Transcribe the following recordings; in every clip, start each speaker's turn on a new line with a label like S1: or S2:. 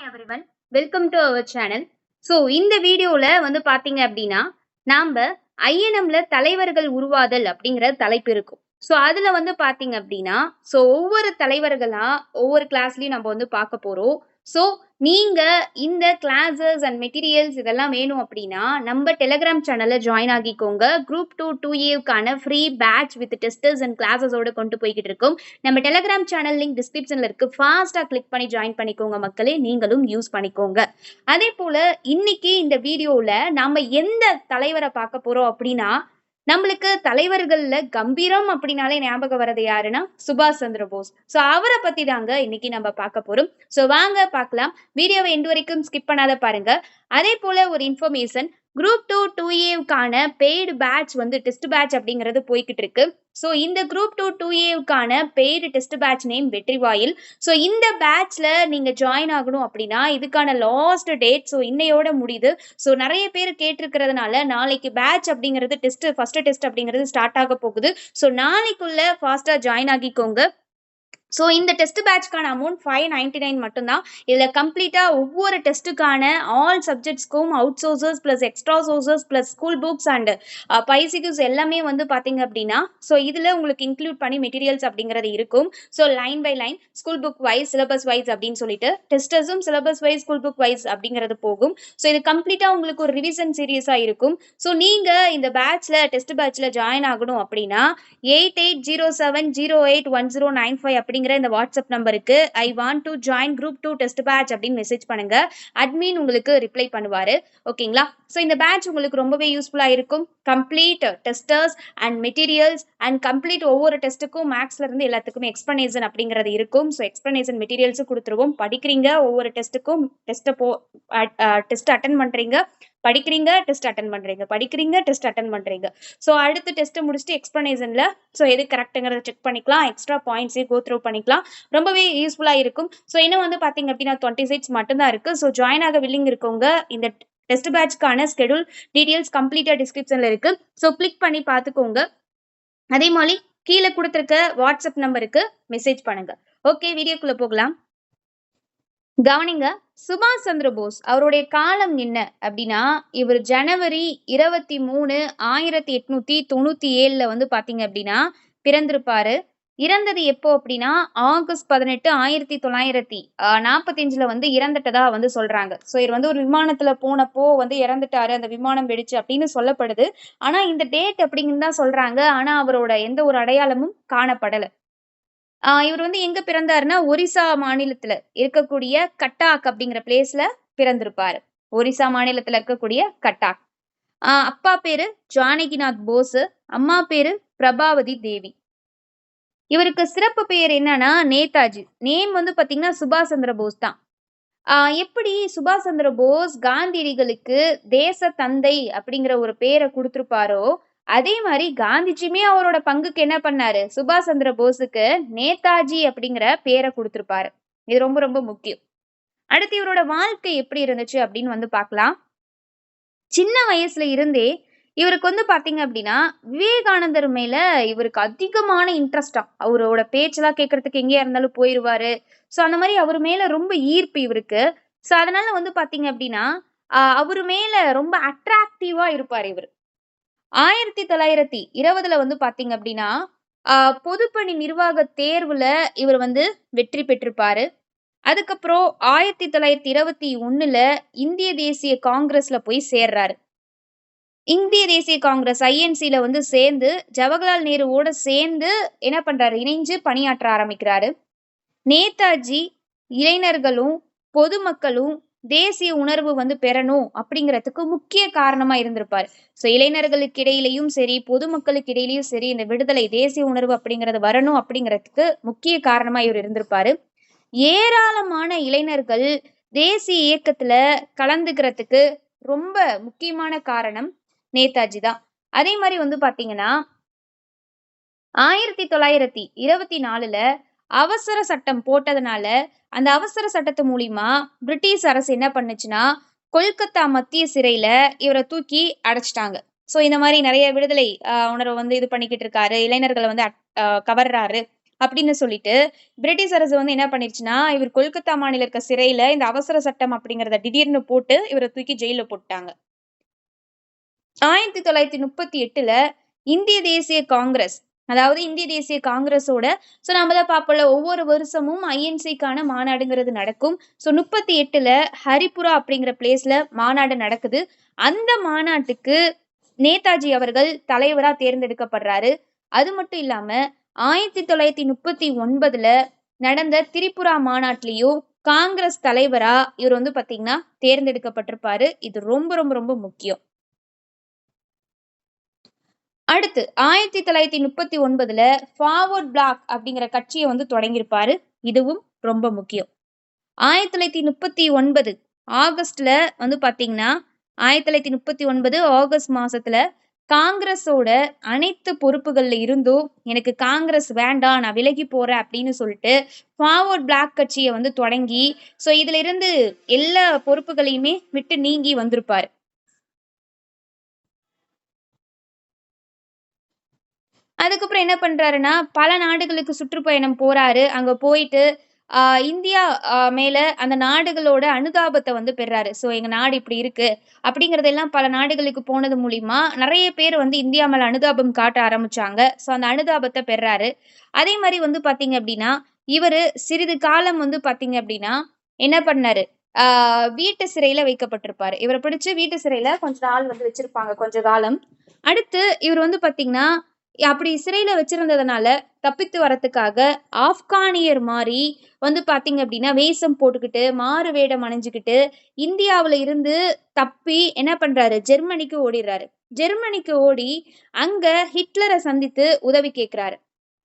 S1: everyone, welcome to our channel. So இந்த வீடியோவில் வந்து பார்த்தீங்க அப்படின்னா நாம் ஐஎன்எம்ல தலைவர்கள் உருவாதல் அப்படிங்கிற தலைப்பு இருக்கும். ஸோ அதில் வந்து பார்த்தீங்க அப்படின்னா ஒவ்வொரு தலைவர்களாக ஒவ்வொரு கிளாஸ்லையும் நம்ம வந்து பார்க்க போகிறோம். ஸோ நீங்கள் இந்த கிளாஸஸ் அண்ட் மெட்டீரியல்ஸ் இதெல்லாம் வேணும் அப்படின்னா நம்ம டெலிகிராம் சேனலில் ஜாயின் ஆகிக்கோங்க. குரூப் 2 2Aக்கான free batch with testers and கிளாஸஸோடு கொண்டு போய்கிட்டு இருக்கோம். நம்ம டெலிகிராம் சேனல் லிங்க் டிஸ்கிரிப்ஷனில் இருக்குது. ஃபாஸ்ட்டாக கிளிக் பண்ணி ஜாயின் பண்ணிக்கோங்க மக்களே, நீங்களும் யூஸ் பண்ணிக்கோங்க. அதே போல் இன்னைக்கு இந்த வீடியோவில் நாம் எந்த தலைவரை பார்க்க போகிறோம் அப்படின்னா, நம்மளுக்கு தலைவர்கள்ல கம்பீரம் அப்படின்னாலே ஞாபகம் வர்றது யாருன்னா சுபாஷ் சந்திர போஸ். ஸோ அவரை பத்தி தாங்க இன்னைக்கு நம்ம பார்க்க போறோம். ஸோ வாங்க பார்க்கலாம். வீடியோவை எண்டு வரைக்கும் ஸ்கிப் பண்ணாத பாருங்க. அதே போல ஒரு இன்ஃபர்மேஷன், குரூப் 2 2Aக்கான பெய்டு பேட்ச் வந்து டெஸ்ட் பேட்ச் அப்படிங்கிறது போய்கிட்டு இருக்கு. ஸோ இந்த குரூப் 2 2Aக்கான paid test batch name Vetrivaayil. So இந்த பேட்ச்ல நீங்க ஜாயின் ஆகணும் அப்படின்னா இதுக்கான லாஸ்ட் டேட் இன்னையோட முடியுது. ஸோ நிறைய பேர் கேட்டிருக்கிறதுனால நாளைக்கு பேட்ச் அப்படிங்கிறது ஃபர்ஸ்ட் டெஸ்ட் அப்படிங்கிறது ஸ்டார்ட் ஆக போகுது. ஸோ நாளைக்குள்ள ஃபாஸ்டா ஜாயின் ஆகிக்கோங்க. ஸோ இந்த டெஸ்ட் பேட்ச்க்கான அமௌண்ட் 599 மட்டும்தான். இதில் கம்ப்ளீட்டாக ஒவ்வொரு டெஸ்ட்டுக்கான ஆல் சப்ஜெக்ட்ஸ்க்கும் out sources plus extra sources plus school books and பைசிக்யூஸ் எல்லாமே வந்து பார்த்தீங்க அப்படின்னா இதில் உங்களுக்கு இன்க்ளூட் பண்ணி மெட்டீரியல்ஸ் அப்படிங்கிறது இருக்கும். So line by line school book wise syllabus wise அப்படின்னு சொல்லிட்டு டெஸ்டர்ஸும் syllabus wise school book wise அப்படிங்கிறது போகும். ஸோ இது கம்ப்ளீட்டாக உங்களுக்கு ஒரு ரிவிஷன் சீரியஸாக இருக்கும். ஸோ நீங்கள் இந்த பேட்ச்ல டெஸ்ட் பேட்ச்ல ஜாயின் ஆகணும் அப்படின்னா 8807081095 அப்படிங்கிற இந்த வாட்ஸ்அப் நம்பருக்கு I want to join group 2 test batch அப்படின்னு மெசேஜ் பண்ணுங்க. அட்மின் உங்களுக்கு ரிப்ளை பண்ணுவாரு. ஓகேங்களா? ஸோ இந்த பேட்ச் உங்களுக்கு ரொம்பவே யூஸ்ஃபுல்லா இருக்கும். Complete testers and materials and complete ஒவ்வொரு டெஸ்ட்டுக்கும் மேக்ஸ்ல இருந்து எல்லாத்துக்குமே எக்ஸ்பிளனேஷன் அப்படிங்கிறது இருக்கும். ஸோ எக்ஸ்பிளனேஷன் மெட்டீரியல்ஸும் கொடுத்துருவோம். படிக்கிறீங்க, ஒவ்வொரு டெஸ்ட்டுக்கும் டெஸ்ட் அட்டன் பண்றீங்க, படிக்கிறீங்க, டெஸ்ட் அட்டன் பண்றீங்க, படிக்கிறீங்க, டெஸ்ட் அட்டன் பண்றீங்க. ஸோ அடுத்து டெஸ்ட் முடிச்சுட்டு எக்ஸ்பிளனேஷன்ல எது கரெக்டுங்கிறத செக் பண்ணிக்கலாம், எக்ஸ்ட்ரா பாயிண்ட்ஸே கோ த்ரூ பண்ணிக்கலாம். ரொம்பவே யூஸ்ஃபுல்லா இருக்கும். ஸோ இன்னும் வந்து பாத்தீங்க அப்படின்னா 20 சீட்ஸ் மட்டும்தான் இருக்கு. ஸோ ஜாயின் ஆக வில்லிங் இருக்கவங்க இந்த டெஸ்ட் பேட்ச்க்கான ஸ்கெடியூல் டீடைல்ஸ் கம்ப்ளீட்டா டிஸ்கிரிப்ஷன்ல இருக்கு. ஸோ கிளிக் பண்ணி பார்த்துக்கோங்க. அதே மாதிரி கீழே கொடுத்துருக்க வாட்ஸ்அப் நம்பருக்கு மெசேஜ் பண்ணுங்க. ஓகே, வீடியோக்குள்ள போகலாம். கவனிங்க, சுபாஷ் சந்திர போஸ் அவருடைய காலம் என்ன அப்படின்னா, இவர் ஜனவரி 23 1897 வந்து பாத்தீங்க அப்படின்னா பிறந்திருப்பாரு. இறந்தது எப்போ அப்படின்னா ஆகஸ்ட் 18 1945 வந்து இறந்துட்டதா வந்து சொல்றாங்க. ஸோ இவர் வந்து ஒரு விமானத்துல போனப்போ வந்து இறந்துட்டாரு, அந்த விமானம் வெடிச்சு அப்படின்னு சொல்லப்படுது. ஆனா இந்த டேட் அப்படிங்கன்னு தான் சொல்றாங்க. ஆனா அவரோட எந்த ஒரு அடையாளமும் காணப்படல. இவர் வந்து எங்க பிறந்தாருன்னா ஒரிசா மாநிலத்துல இருக்கக்கூடிய கட்டாக் அப்படிங்கிற பிளேஸ்ல பிறந்திருப்பாரு. ஒரிசா மாநிலத்துல இருக்கக்கூடிய கட்டாக். அப்பா பேரு ஜானகிநாத் போஸ், அம்மா பேரு பிரபாவதி தேவி. இவருக்கு சிறப்பு பெயர் என்னன்னா நேதாஜி. நேம் வந்து பாத்தீங்கன்னா சுபாஷ் சந்திர போஸ் தான். எப்படி சுபாஷ் சந்திர போஸ் காந்தியடிகளுக்கு தேச தந்தை அப்படிங்கிற ஒரு பேரை கொடுத்திருப்பாரோ, அதே மாதிரி காந்திஜியுமே அவரோட பங்குக்கு என்ன பண்ணாரு, சுபாஷ் சந்திர போஸுக்கு நேதாஜி அப்படிங்கிற பேரை கொடுத்திருப்பாரு. இது ரொம்ப ரொம்ப முக்கியம். அடுத்து இவரோட வாழ்க்கை எப்படி இருந்துச்சு அப்படின்னு வந்து பார்க்கலாம். சின்ன வயசுல இருந்தே இவருக்கு வந்து பாத்தீங்க அப்படின்னா விவேகானந்தர் மேல இவருக்கு அதிகமான இன்ட்ரெஸ்டா, அவரோட பேச்செல்லாம் கேட்கறதுக்கு எங்கேயா இருந்தாலும் போயிருவாரு. ஸோ அந்த மாதிரி அவர் மேல ரொம்ப ஈர்ப்பு இவருக்கு. ஸோ அதனால வந்து பாத்தீங்க அப்படின்னா அவரு மேல ரொம்ப அட்ராக்டிவா இருப்பார் இவர். 1920 வந்து பாத்தீங்க அப்படின்னா பொதுப்பணி நிர்வாக தேர்வுல இவர் வந்து வெற்றி பெற்றிருப்பாரு. அதுக்கப்புறம் 1921 இந்திய தேசிய காங்கிரஸ்ல போய் சேர்றாரு. இந்திய தேசிய காங்கிரஸ் INCல வந்து சேர்ந்து ஜவஹர்லால் நேருவோட சேர்ந்து என்ன பண்றாரு, இணைஞ்சு பணியாற்ற ஆரம்பிக்கிறாரு. நேதாஜி இளைஞர்களும் பொதுமக்களும் தேசிய உணர்வு வந்து பெறணும் அப்படிங்கிறதுக்கு முக்கிய காரணமா இருந்திருப்பாரு. ஸோ இளைஞர்களுக்கு இடையிலையும் சரி, பொதுமக்களுக்கு இடையிலையும் சரி, இந்த விடுதலை தேசிய உணர்வு அப்படிங்கிறது வரணும் அப்படிங்கிறதுக்கு முக்கிய காரணமா இவர் இருந்திருப்பாரு. ஏராளமான இளைஞர்கள் தேசிய இயக்கத்துல கலந்துக்கிறதுக்கு ரொம்ப முக்கியமான காரணம் நேதாஜி தான். அதே மாதிரி வந்து பாத்தீங்கன்னா 1924 அவசர சட்டம் போட்டதுனால அந்த அவசர சட்டத்து மூலியமா பிரிட்டிஷ் அரசு என்ன பண்ணுச்சுன்னா கொல்கத்தா மத்திய சிறையில இவரை தூக்கி அடைச்சிட்டாங்க. ஸோ இந்த மாதிரி நிறைய விடுதலை உணர்வை வந்து இது பண்ணிக்கிட்டு இருக்காரு, இளைஞர்களை வந்து கவர்றாரு அப்படின்னு சொல்லிட்டு பிரிட்டிஷ் அரசு வந்து என்ன பண்ணிருச்சுன்னா, இவர் கொல்கத்தா மாநில இருக்க சிறையில இந்த அவசர சட்டம் அப்படிங்கிறத திடீர்னு போட்டு இவரை தூக்கி ஜெயில போட்டாங்க. 1938ல இந்திய தேசிய காங்கிரஸ், அதாவது இந்திய தேசிய காங்கிரஸோட நம்ம தான் பார்ப்போம்ல, ஒவ்வொரு வருஷமும் ஐஎன்சிக்கான மாநாடுங்கிறது நடக்கும். 38ல ஹரிபுரா அப்படிங்கிற பிளேஸ்ல மாநாடு நடக்குது. அந்த மாநாட்டுக்கு நேதாஜி அவர்கள் தலைவரா தேர்ந்தெடுக்கப்படுறாரு. அது மட்டும் இல்லாம 1939ல நடந்த திரிபுரா மாநாட்டிலையும் காங்கிரஸ் தலைவரா இவர் வந்து பாத்தீங்கன்னா தேர்ந்தெடுக்கப்பட்டிருப்பாரு. இது ரொம்ப ரொம்ப ரொம்ப முக்கியம். அடுத்து 1939ல ஃபார்வர்ட் பிளாக் அப்படிங்கிற கட்சியை வந்து தொடங்கியிருப்பாரு. இதுவும் ரொம்ப முக்கியம். 1939 ஆகஸ்ட்ல வந்து பாத்தீங்கன்னா 1939 ஆகஸ்ட் மாசத்துல காங்கிரஸோட அனைத்து பொறுப்புகள்ல இருந்தும் எனக்கு காங்கிரஸ் வேண்டாம், நான் விலகி போறேன் அப்படின்னு சொல்லிட்டு ஃபார்வர்ட் பிளாக் கட்சியை வந்து தொடங்கி இதுல இருந்து எல்லா பொறுப்புகளையுமே விட்டு நீங்கி வந்திருப்பாரு. அதுக்கப்புறம் என்ன பண்றாருன்னா, பல நாடுகளுக்கு சுற்றுப்பயணம் போறாரு. அங்க போயிட்டு இந்தியா மேல அந்த நாடுகளோட அனுதாபத்தை வந்து பெறாரு. எங்க நாடு இப்படி இருக்கு அப்படிங்கிறதெல்லாம் பல நாடுகளுக்கு போனது மூலியமா நிறைய பேர் வந்து இந்தியா மேல அனுதாபம் காட்ட ஆரம்பிச்சாங்க. அந்த அனுதாபத்தை பெறாரு. அதே மாதிரி வந்து பாத்தீங்க அப்படின்னா, இவரு சிறிது காலம் வந்து பாத்தீங்க அப்படின்னா என்ன பண்ணாரு, வீட்டு சிறையில வைக்கப்பட்டிருப்பாரு. இவரை பிடிச்சு வீட்டு சிறையில கொஞ்ச நாள் வந்து வச்சிருப்பாங்க, கொஞ்ச காலம். அடுத்து இவர் வந்து பாத்தீங்கன்னா அப்படி சிறையில வச்சிருந்ததுனால தப்பித்து வரத்துக்காக ஆப்கானியர் மாதிரி வந்து பாத்தீங்க அப்படின்னா வேஷம் போட்டுக்கிட்டு மாறு வேடம் அணிஞ்சுக்கிட்டு இந்தியாவுல இருந்து தப்பி என்ன பண்றாரு, ஜெர்மனிக்கு ஓடிடுறாரு. ஜெர்மனிக்கு ஓடி அங்க ஹிட்லரை சந்தித்து உதவி கேட்கிறாரு.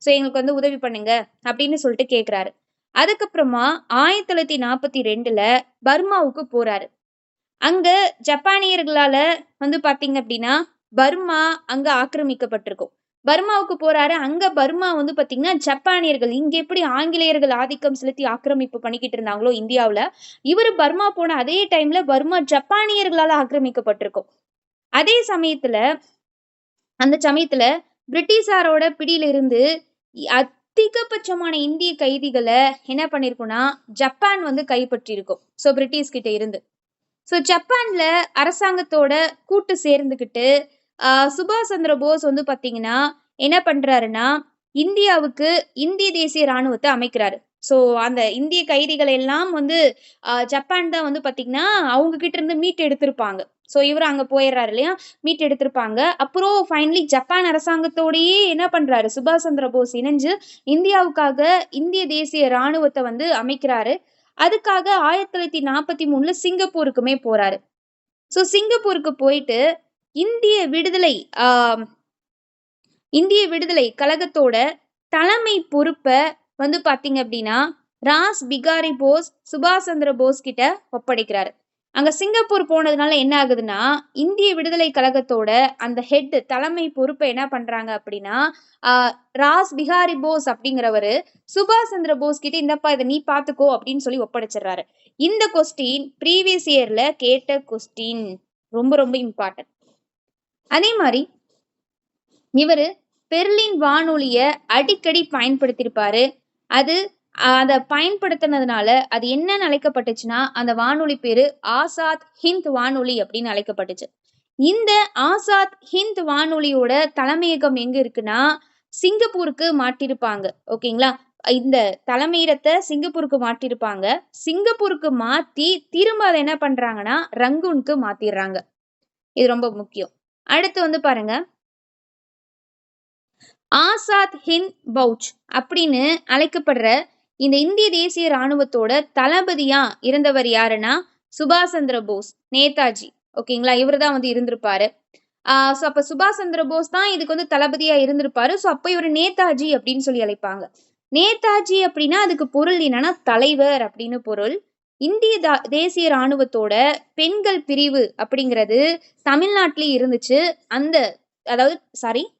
S1: எங்களுக்கு வந்து உதவி பண்ணுங்க அப்படின்னு சொல்லிட்டு கேட்கிறாரு. அதுக்கப்புறமா 1942ல பர்மாவுக்கு போறாரு. அங்க ஜப்பானியர்களால வந்து பாத்தீங்க அப்படின்னா பர்மா அங்க ஆக்கிரமிக்கப்பட்டிருக்கும். பர்மாவுக்கு போறாரு. அங்க பர்மா வந்து பாத்தீங்கன்னா ஜப்பானியர்கள், இங்க எப்படி ஆங்கிலேயர்கள் ஆதிக்கம் செலுத்தி ஆக்கிரமிப்பு பண்ணிக்கிட்டு இருந்தாங்களோ இந்தியாவுல, இவரு பர்மா போன அதே டைம்ல பர்மா ஜப்பானியர்களால ஆக்கிரமிக்கப்பட்டிருக்கும். அதே சமயத்துல அந்த சமயத்துல பிரிட்டிஷாரோட பிடியில இருந்து அதிகபட்சமான இந்திய கைதிகளை என்ன பண்ணிருக்கும்னா ஜப்பான் வந்து கைப்பற்றிருக்கும். பிரிட்டிஷ் கிட்ட இருந்து. ஜப்பான்ல அரசாங்கத்தோட கூட்டு சேர்ந்துகிட்டு சுபாஷ் சந்திர போஸ் வந்து பாத்தீங்கன்னா என்ன பண்றாருன்னா இந்தியாவுக்கு இந்திய தேசிய ராணுவத்தை அமைக்கிறாரு. அந்த இந்திய கைதிகளை எல்லாம் வந்து ஜப்பான் தான் வந்து பாத்தீங்கன்னா அவங்க கிட்ட இருந்து மீட் எடுத்திருப்பாங்க. இவரு அங்க போயிடுறாரு இல்லையா, மீட் எடுத்திருப்பாங்க. அப்புறம் ஃபைனலி ஜப்பான் அரசாங்கத்தோடயே என்ன பண்றாரு, சுபாஷ் சந்திர போஸ் இணைஞ்சு இந்தியாவுக்காக இந்திய தேசிய ராணுவத்தை வந்து அமைக்கிறாரு. அதுக்காக 1943ல சிங்கப்பூருக்குமே போறாரு. சிங்கப்பூருக்கு போயிட்டு இந்திய விடுதலை கழகத்தோட தலைமை பொறுப்பை வந்து பாத்தீங்க அப்படின்னா ராஸ் பிகாரி போஸ் சுபாஷ் சந்திர போஸ் கிட்ட ஒப்படைக்கிறாரு. அங்க சிங்கப்பூர் போனதுனால என்ன ஆகுதுன்னா இந்திய விடுதலை கழகத்தோட அந்த ஹெட் தலைமை பொறுப்பை என்ன பண்றாங்க அப்படின்னா ராஸ் பிகாரி போஸ் அப்படிங்கிறவரு சுபாஷ் சந்திர போஸ் கிட்ட இந்தப்பா இதை நீ பாத்துக்கோ அப்படின்னு சொல்லி ஒப்படைச்சிடுறாரு. இந்த கொஸ்டின் ப்ரீவியஸ் இயர்ல கேட்ட கொஸ்டின், ரொம்ப ரொம்ப இம்பார்ட்டன்ட். அதே மாதிரி இவரு பெர்லின் வானொலிய அடிக்கடி பயன்படுத்தியிருப்பாரு. அதை பயன்படுத்தினதுனால அது என்னன்னு அழைக்கப்பட்டுச்சுன்னா அந்த வானொலி பேரு ஆசாத் ஹிந்த் வானொலி அப்படின்னு அழைக்கப்பட்டுச்சு. இந்த ஆசாத் ஹிந்த் வானொலியோட தலைமையகம் எங்க இருக்குன்னா சிங்கப்பூருக்கு மாட்டிருப்பாங்க. ஓகேங்களா, இந்த தலைமையிடத்தை சிங்கப்பூருக்கு மாட்டிருப்பாங்க. சிங்கப்பூருக்கு மாத்தி திரும்ப அதை என்ன பண்றாங்கன்னா ரங்கூனுக்கு மாத்திடுறாங்க. இது ரொம்ப முக்கியம். அடுத்து வந்து பாருங்க, ஆசாத் ஹிந்த் பௌச் அப்படின்னு அழைக்கப்படுற இந்த இந்திய தேசிய ராணுவத்தோட தளபதியா இருந்தவர் யாருன்னா சுபாஷ் சந்திர போஸ், நேதாஜி. ஓகேங்களா, இவரு தான் வந்து இருந்திருப்பாரு. அப்ப சுபாஷ் சந்திர போஸ் தான் இதுக்கு வந்து தளபதியா இருந்திருப்பாரு. அப்ப இவரு நேதாஜி அப்படின்னு சொல்லி அழைப்பாங்க. நேதாஜி அப்படின்னா அதுக்கு பொருள் என்னன்னா தலைவர் அப்படின்னு பொருள். இந்திய தேசிய ராணுவத்தோட பெண்கள் பிரிவு அப்படிங்கிறது தமிழ்நாட்டிலேயே இருந்துச்சு.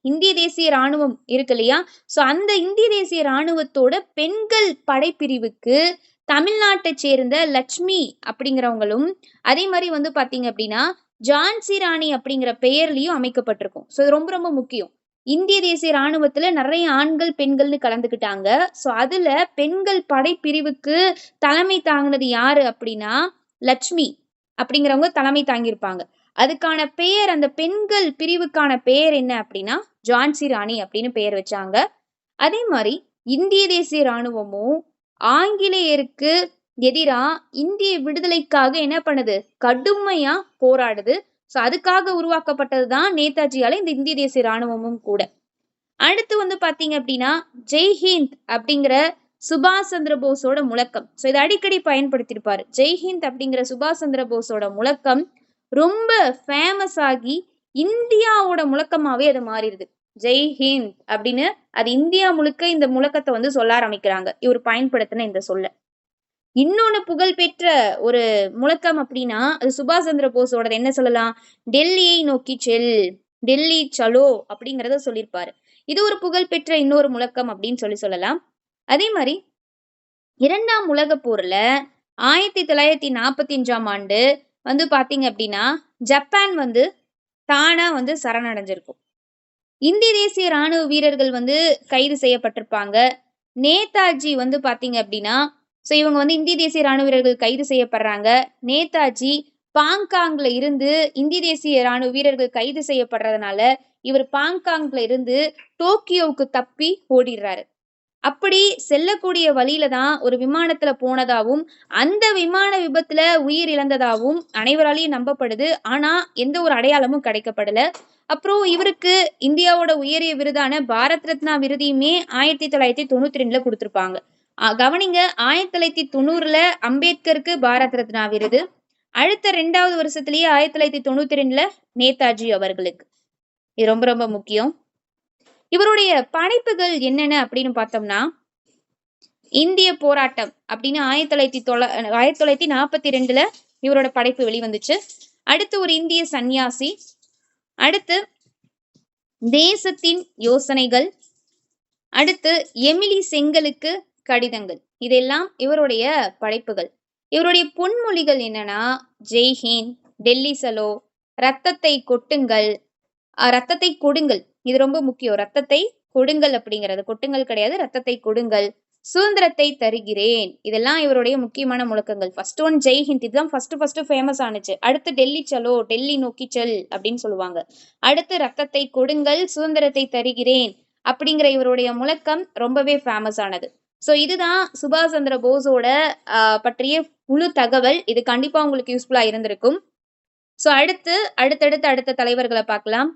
S1: இந்திய தேசிய ராணுவம் இருக்கு இல்லையா, அந்த இந்திய தேசிய ராணுவத்தோட பெண்கள் படைப்பிரிவுக்கு தமிழ்நாட்டை சேர்ந்த லட்சுமி அப்படிங்கிறவங்களும் அதே மாதிரி வந்து பாத்தீங்க அப்படின்னா ஜான்சி ராணி அப்படிங்கிற பெயர்லயும் அமைக்கப்பட்டிருக்கும். இது ரொம்ப ரொம்ப முக்கியம். இந்திய தேசிய ராணுவத்துல நிறைய ஆண்கள் பெண்கள்னு கலந்துக்கிட்டாங்க. சோ அதுல பெண்கள் படைப்பிரிவுக்கு தலைமை தாங்கினது யாரு அப்படின்னா லட்சுமி அப்படிங்கிறவங்க தலைமை தாங்கியிருப்பாங்க. அதுக்கான பெயர், அந்த பெண்கள் பிரிவுக்கான பெயர் என்ன அப்படின்னா ஜான்சி ராணி அப்படின்னு பெயர் வச்சாங்க. அதே மாதிரி இந்திய தேசிய ராணுவமும் ஆங்கிலேயருக்கு எதிரா இந்திய விடுதலைக்காக என்ன பண்ணுது, கடுமையா போராடுது. சோ அதுக்காக உருவாக்கப்பட்டதுதான் நேதாஜியால இந்த இந்திய தேசிய ராணுவமும் கூட. அடுத்து வந்து பாத்தீங்க அப்படின்னா ஜெய்ஹிந்த் அப்படிங்கிற சுபாஷ் சந்திர போஸோட முழக்கம். சோ இதை அடிக்கடி பயன்படுத்தியிருப்பாரு. ஜெய்ஹிந்த் அப்படிங்கிற சுபாஷ் சந்திர போஸோட முழக்கம் ரொம்ப ஃபேமஸ் ஆகி இந்தியாவோட முழக்கமாவே அது மாறிடுது. ஜெய்ஹிந்த் அப்படின்னு அது இந்தியா முழுக்க இந்த முழக்கத்தை வந்து சொல்ல ஆரம்பிக்கிறாங்க, இவர் பயன்படுத்தின இந்த சொல்ல. இன்னொன்னு புகழ்பெற்ற ஒரு முழக்கம் அப்படின்னா அது சுபாஷ் சந்திர போஸோட என்ன சொல்லலாம், டெல்லியை நோக்கி செல், டெல்லி சலோ அப்படிங்கிறத சொல்லியிருப்பாரு. இது ஒரு புகழ்பெற்ற இன்னொரு முழக்கம் அப்படின்னு சொல்லலாம். அதே மாதிரி 2ஆம் உலக போர்ல 1945ஆம் ஆண்டு வந்து பாத்தீங்க அப்படின்னா ஜப்பான் வந்து தானா வந்து சரணடைஞ்சிருக்கும். இந்திய தேசிய ராணுவ வீரர்கள் வந்து கைது செய்யப்பட்டிருப்பாங்க. நேதாஜி வந்து பாத்தீங்க அப்படின்னா சோ இவங்க வந்து இந்திய தேசிய ராணுவ வீரர்கள் கைது செய்யப்படுறாங்க. நேதாஜி பாங்காங்ல இருந்து இந்திய தேசிய ராணுவ வீரர்கள் கைது செய்யப்படுறதுனால இவர் பாங்காங்ல இருந்து டோக்கியோவுக்கு தப்பி ஓடிடுறாரு. அப்படி செல்லக்கூடிய வழியில தான் ஒரு விமானத்துல போனதாவும் அந்த விமான விபத்துல உயிர் இழந்ததாவும் அனைவராலையும் நம்பப்படுது. ஆனா எந்த ஒரு அடையாளமும் கிடைக்கப்படல. அப்புறம் இவருக்கு இந்தியாவோட உயரிய விருதான பாரத் ரத்னா விருதையுமே 1992ல கொடுத்திருப்பாங்க. கவனிங்க, 1990ல அம்பேத்கருக்கு பாரத் ரத்னா விருது, அடுத்த 2வது வருஷத்திலேயே 1992ல நேதாஜி அவர்களுக்கு. இது ரொம்ப ரொம்ப முக்கியம். இவருடைய படைப்புகள் என்னென்ன அப்படின்னு பார்த்தோம்னா இந்திய போராட்டம் அப்படின்னு 1942ல இவரோட படைப்பு வெளிவந்துச்சு. அடுத்து ஒரு இந்திய சன்னியாசி, அடுத்து தேசத்தின் யோசனைகள், அடுத்து எமிலி செங்கலுக்கு கடிதங்கள். இதெல்லாம் இவருடைய படைப்புகள். இவருடைய பொன்மொழிகள் என்னன்னா ஜெய்ஹிந்த், டெல்லி சலோ, ரத்தத்தை கொட்டுங்கள், ரத்தத்தை கொடுங்கள், இது ரொம்ப முக்கியம். ரத்தத்தை கொடுங்கள் அப்படிங்கிறது, கொட்டுங்கள் கிடையாது, ரத்தத்தை கொடுங்கள், சுதந்திரத்தை தருகிறேன். இதெல்லாம் இவருடைய முக்கியமான முழக்கங்கள். ஃபர்ஸ்ட் ஒன் ஜெய்ஹிந்த், இதுதான் ஃபர்ஸ்ட் ஃபேமஸ் ஆனிச்சு. அடுத்து டெல்லி சலோ, டெல்லி நோக்கி செல் அப்படின்னு சொல்லுவாங்க. அடுத்து ரத்தத்தை கொடுங்கள், சுதந்திரத்தை தருகிறேன் அப்படிங்கிற இவருடைய முழக்கம் ரொம்பவே ஃபேமஸ் ஆனது. சோ இதுதான் சுபாஷ் சந்திர போஸோட பற்றிய முழு தகவல். இது கண்டிப்பா உங்களுக்கு யூஸ்ஃபுல்லா இருந்திருக்கும். சோ அடுத்த தலைவர்களை பார்க்கலாம்.